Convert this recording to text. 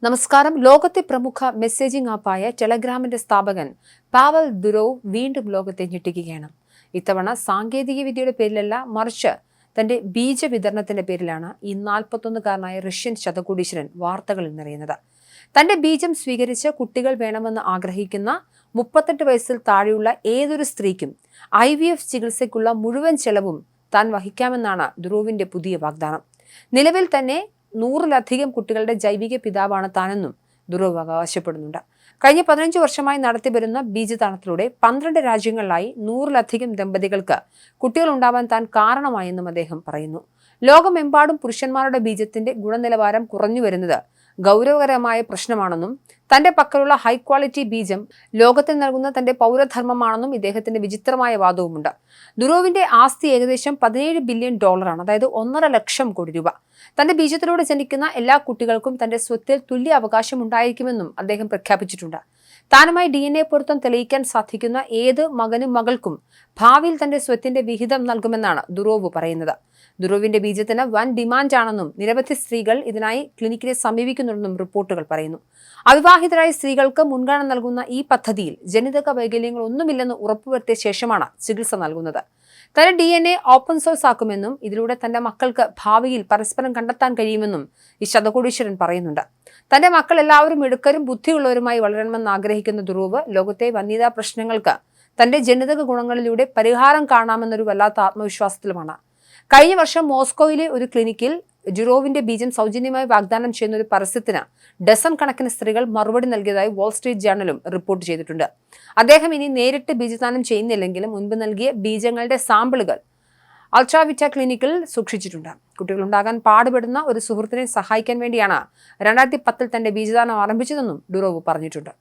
നമസ്കാരം. ലോകത്തെ പ്രമുഖ മെസ്സേജിംഗ് ആപ്പായ ടെലഗ്രാമിന്റെ സ്ഥാപകൻ പാവൽ ദുരോവ് വീണ്ടും ലോകത്തെ ഞെട്ടിക്കുകയാണ്. ഇത്തവണ സാങ്കേതികവിദ്യയുടെ പേരിലല്ല, മറിച്ച് തന്റെ ബീജ വിതരണത്തിന്റെ പേരിലാണ് ഈ 41-കാരനായ റഷ്യൻ ശതകോടീശ്വരൻ വാർത്തകളിൽ നിറയുന്നത്. തന്റെ ബീജം സ്വീകരിച്ച് കുട്ടികൾ വേണമെന്ന് ആഗ്രഹിക്കുന്ന 38 വയസ്സിൽ താഴെയുള്ള ഏതൊരു സ്ത്രീക്കും IVF ചികിത്സയ്ക്കുള്ള മുഴുവൻ ചെലവും താൻ വഹിക്കാമെന്നാണ് ദുരോവിന്റെ പുതിയ വാഗ്ദാനം. നിലവിൽ തന്നെ 100-ലധികം കുട്ടികളുടെ ജൈവിക പിതാവാണ് താനെന്നും ദുരോവ് അവകാശപ്പെടുന്നുണ്ട്. കഴിഞ്ഞ 15 വർഷമായി നടത്തിവരുന്ന ബീജദാനത്തിലൂടെ 12 രാജ്യങ്ങളിലായി 100-ലധികം ദമ്പതികൾക്ക് കുട്ടികൾ ഉണ്ടാവാൻ താൻ കാരണമായെന്നും അദ്ദേഹം പറയുന്നു. ലോകമെമ്പാടും പുരുഷന്മാരുടെ ബീജത്തിന്റെ ഗുണനിലവാരം കുറഞ്ഞു വരുന്നത് ഗൗരവകരമായ പ്രശ്നമാണെന്നും തന്റെ പക്കലുള്ള ഹൈ ക്വാളിറ്റി ബീജം ലോകത്തിൽ നൽകുന്ന തന്റെ പൗരധർമ്മമാണെന്നും ഇദ്ദേഹത്തിന്റെ വിചിത്രമായ വാദവുമുണ്ട്. ദുരോവിന്റെ ആസ്തി ഏകദേശം $17 ബില്യൺ, അതായത് 1.5 ലക്ഷം കോടി രൂപ. തന്റെ ബീജത്തിലൂടെ ജനിക്കുന്ന എല്ലാ കുട്ടികൾക്കും തന്റെ സ്വത്തിൽ തുല്യ അവകാശം ഉണ്ടായിരിക്കുമെന്നും അദ്ദേഹം പ്രഖ്യാപിച്ചിട്ടുണ്ട്. താനുമായി DNA പൊരുത്തം തെളിയിക്കാൻ സാധിക്കുന്ന ഏത് മകനും മകൾക്കും ഭാവിയിൽ തന്റെ സ്വത്തിന്റെ വിഹിതം നൽകുമെന്നാണ് ദുരോവ് പറയുന്നത്. ദുരോവിന്റെ ബീജത്തിന് വൻ ഡിമാൻഡാണെന്നും നിരവധി സ്ത്രീകൾ ഇതിനായി ക്ലിനിക്കിനെ സമീപിക്കുന്നുണ്ടെന്നും റിപ്പോർട്ടുകൾ പറയുന്നു. അവിവാഹിതരായ സ്ത്രീകൾക്ക് മുൻഗണന നൽകുന്ന ഈ പദ്ധതിയിൽ ജനിതക വൈകല്യങ്ങൾ ഒന്നുമില്ലെന്ന് ഉറപ്പുവരുത്തിയ ശേഷമാണ് ചികിത്സ നൽകുന്നത്. തന്റെ DNA ഓപ്പൺ സോഴ്സ് ആക്കുമെന്നും ഇതിലൂടെ തന്റെ മക്കൾക്ക് ഭാവിയിൽ പരസ്പരം കണ്ടെത്താൻ കഴിയുമെന്നും ഈ ശതകോടീശ്വരൻ പറയുന്നുണ്ട്. തന്റെ മക്കൾ എല്ലാവരും മിടുക്കരും ബുദ്ധിയുള്ളവരുമായി വളരണമെന്ന് ആഗ്രഹിക്കുന്ന ദുരോവ് ലോകത്തെ വന്ധ്യതാ പ്രശ്നങ്ങൾക്ക് തന്റെ ജനിതക ഗുണങ്ങളിലൂടെ പരിഹാരം കാണാമെന്നൊരു വല്ലാത്ത ആത്മവിശ്വാസത്തിലുമാണ്. കഴിഞ്ഞ വർഷം മോസ്കോയിലെ ഒരു ക്ലിനിക്കിൽ ദുരോവിന്റെ ബീജം സൗജന്യമായി വാഗ്ദാനം ചെയ്യുന്ന ഒരു പരസ്യത്തിന് ഡസൻ കണക്കിന് സ്ത്രീകൾ മറുപടി നൽകിയതായി വാൾ സ്ട്രീറ്റ് ജേർണലും റിപ്പോർട്ട് ചെയ്തിട്ടുണ്ട്. അദ്ദേഹം ഇനി നേരിട്ട് ബീജദാനം ചെയ്യുന്നില്ലെങ്കിലും മുൻപ് നൽകിയ ബീജങ്ങളുടെ സാമ്പിളുകൾ അൾട്രാവിറ്റ ക്ലിനിക്കിൽ സൂക്ഷിച്ചിട്ടുണ്ട്. കുട്ടികളുണ്ടാകാൻ പാടുപെടുന്ന ഒരു സുഹൃത്തിനെ സഹായിക്കാൻ വേണ്ടിയാണ് 2010 തന്റെ ബീജദാനം ആരംഭിച്ചതെന്നും ദുരോവ് പറഞ്ഞിട്ടുണ്ട്.